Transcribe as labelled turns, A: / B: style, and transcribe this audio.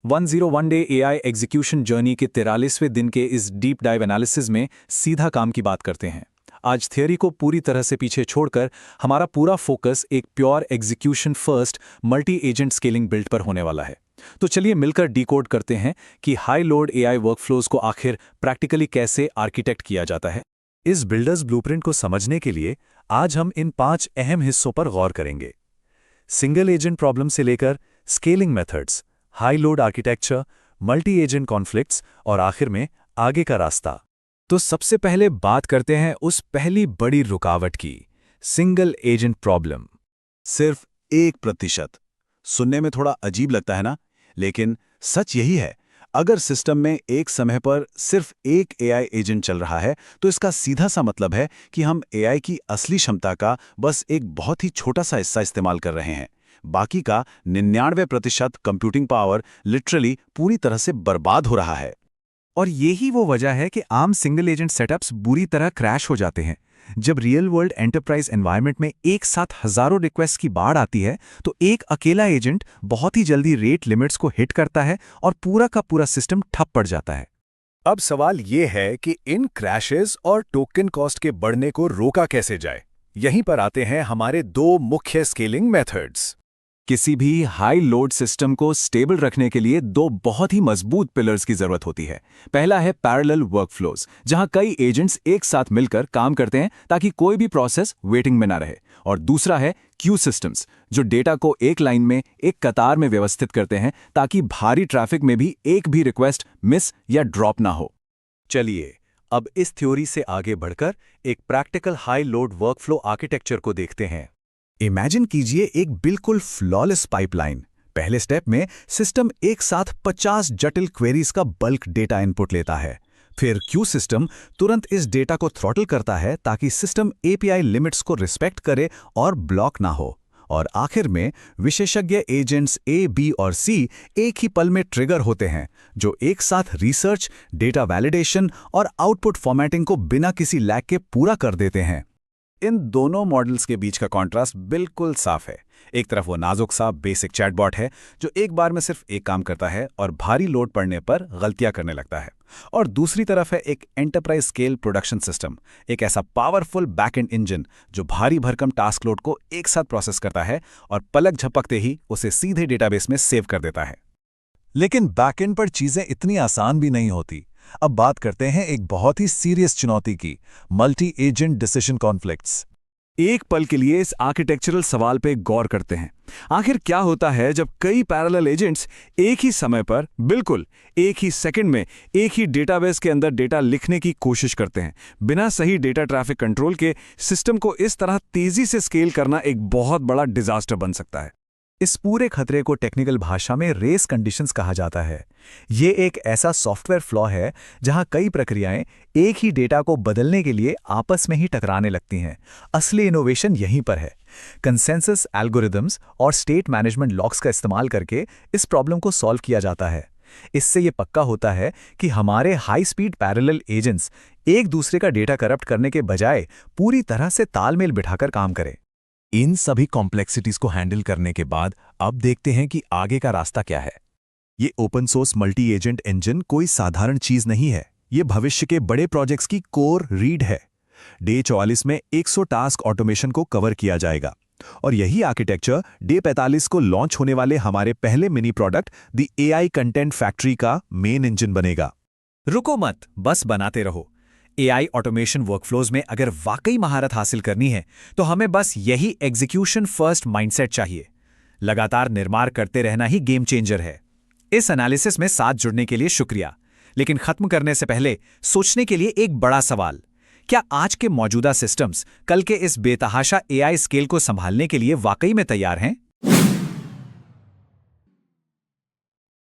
A: 101 day AI execution journey के 43वें दिन के इस डीप डाइव एनालिसिस में सीधा काम की बात करते हैं। आज थियोरी को पूरी तरह से पीछे छोड़कर हमारा पूरा फोकस एक pure execution first multi agent scaling build पर होने वाला है। तो चलिए मिलकर डिकोड करते हैं कि हाई लोड एआई वर्कफ्लोज को आखिर प्रैक्टिकली कैसे आर्किटेक्ट किया जाता है।
B: इस बिल्डर्स ब्लूप्रिंट को समझने के लिए आज हम इन 5 अहम हिस्सों पर गौर करेंगे। सिंगल एजेंट प्रॉब्लम से लेकर scaling methods, high load architecture, multi agent conflicts और आखिर में आगे का रास्ता।
A: तो सबसे पहले बात करते हैं उस पहली बड़ी रुकावट की, सिंगल एजेंट प्रॉब्लम।
C: सिर्फ 1%। सुनने में थोड़ा अजीब लगता है ना, लेकिन सच यही है। अगर सिस्टम में एक समय पर सिर्फ एक एआई एजेंट चल रहा है तो इसका सीधा सा मतलब है कि हम एआई की असली क्षमता का बस एक बहुत ही छोटा सा हिस्सा इस्तेमाल कर रहे हैं। बाकी का 99% कंप्यूटिंग पावर लिटरली पूरी तरह से बर्बाद हो रहा है।
B: और यही वो वजह है कि आम सिंगल एजेंट सेटअप्स बुरी तरह क्रैश हो जाते हैं। जब रियल वर्ल्ड एंटरप्राइज एनवायरनमेंट में एक साथ हजारों रिक्वेस्ट की बाढ़ आती है तो एक अकेला एजेंट बहुत ही जल्दी रेट लिमिट्स को हिट करता है और पूरा का पूरा सिस्टम ठप पड़ जाता है।
D: अब सवाल ये है कि इन क्रैशेस और टोकन कॉस्ट के बढ़ने को रोका कैसे जाए। यहीं पर आते हैं हमारे 2 मुख्य स्केलिंग मेथड्स।
A: किसी भी हाई लोड सिस्टम को स्टेबल रखने के लिए 2 बहुत ही मजबूत पिलर्स की जरूरत होती है। पहला है पैरेलल वर्कफ्लोज, जहां कई एजेंट्स एक साथ मिलकर काम करते हैं ताकि कोई भी प्रोसेस वेटिंग में ना रहे। और दूसरा है क्यू सिस्टम्स, जो डेटा को एक लाइन में, एक कतार में व्यवस्थित करते हैं ताकि भारी ट्रैफिक में भी एक भी रिक्वेस्ट मिस या ड्रॉप ना हो।
B: चलिए अब इस थ्योरी से आगे बढ़कर एक practical high load workflow architecture को देखते हैं। इमेजिन कीजिए एक बिल्कुल फ्लॉलेस पाइपलाइन। पहले स्टेप में सिस्टम एक साथ 50 जटिल क्वेरीज का बल्क डेटा इनपुट लेता है। फिर क्यू सिस्टम तुरंत इस डेटा को थ्रॉटल करता है ताकि सिस्टम एपीआई लिमिट्स को रिस्पेक्ट करे और ब्लॉक ना हो। और आखिर में विशेषज्ञ एजेंट्स ए, बी और सी एक ही पल में ट्रिगर होते हैं, जो एक साथ रिसर्च, डेटा वैलिडेशन और आउटपुट फॉर्मेटिंग को बिना किसी लैग के पूरा कर देते हैं।
C: इन दोनों मॉडल्स के बीच का कॉन्ट्रास्ट बिल्कुल साफ है। एक तरफ वो नाजुक सा बेसिक चैटबॉट है जो एक बार में सिर्फ एक काम करता है और भारी लोड पड़ने पर गलतियां करने लगता है, और दूसरी तरफ है एक एंटरप्राइज स्केल प्रोडक्शन सिस्टम, एक ऐसा पावरफुल बैकएंड इंजन जो भारी भरकम टास्क लोड को एक साथ प्रोसेस करता है और पलक झपकते ही उसे सीधे डेटाबेस में सेव कर देता है।
B: लेकिन बैकएंड पर चीजें इतनी आसान भी नहीं होती। अब बात करते हैं एक बहुत ही सीरियस चुनौती की, मल्टी एजेंट डिसीजन कॉन्फ्लिक्ट्स।
D: एक पल के लिए इस आर्किटेक्चरल सवाल पे गौर करते हैं। आखिर क्या होता है जब कई पैरेलल एजेंट्स एक ही समय पर, बिल्कुल एक ही सेकंड में, एक ही डेटाबेस के अंदर डेटा लिखने की कोशिश करते हैं। बिना सही डेटा ट्रैफिक कंट्रोल के सिस्टम को इस तरह तेजी से स्केल करना एक बहुत बड़ा डिजास्टर बन सकता है।
B: इस पूरे खतरे को टेक्निकल भाषा में रेस कंडीशंस कहा जाता है। ये एक ऐसा सॉफ्टवेयर फ्लॉ है जहां कई प्रक्रियाएं एक ही डेटा को बदलने के लिए आपस में ही टकराने लगती हैं। असली इनोवेशन यहीं पर है। कंसेंसस एल्गोरिदम्स और स्टेट मैनेजमेंट लॉक्स का इस्तेमाल करके इस प्रॉब्लम को सॉल्व किया जाता है। इससे ये पक्का होता है कि हमारे हाई स्पीड पैरेलल एजेंट्स एक दूसरे का डेटा करप्ट करने के बजाय पूरी तरह से तालमेल बिठाकर काम करें। इन सभी कॉम्प्लेक्सिटीज को हैंडल करने के बाद अब देखते हैं कि आगे का रास्ता क्या है। ये open source multi agent engine कोई साधारण चीज नहीं है। ये भविष्य के बड़े प्रोजेक्ट्स की कोर रीड है। डे 44 में 100 टास्क ऑटोमेशन को कवर किया जाएगा, और यही आर्किटेक्चर डे 45 को लॉन्च होने वाले हमारे पहले mini product the AI content factory का मेन इंजन बनेगा।
A: रुको मत, बस बनाते रहो। एआई ऑटोमेशन वर्कफ्लोज में अगर वाकई महारत हासिल करनी है तो हमें बस यही एग्जीक्यूशन फर्स्ट माइंडसेट चाहिए। लगातार निर्माण करते रहना ही गेम चेंजर है। इस एनालिसिस में साथ जुड़ने के लिए शुक्रिया। लेकिन खत्म करने से पहले सोचने के लिए एक बड़ा सवाल, क्या आज के मौजूदा सिस्टम्स कल के इस बेतहाशा एआई स्केल को संभालने के लिए वाकई में तैयार हैं?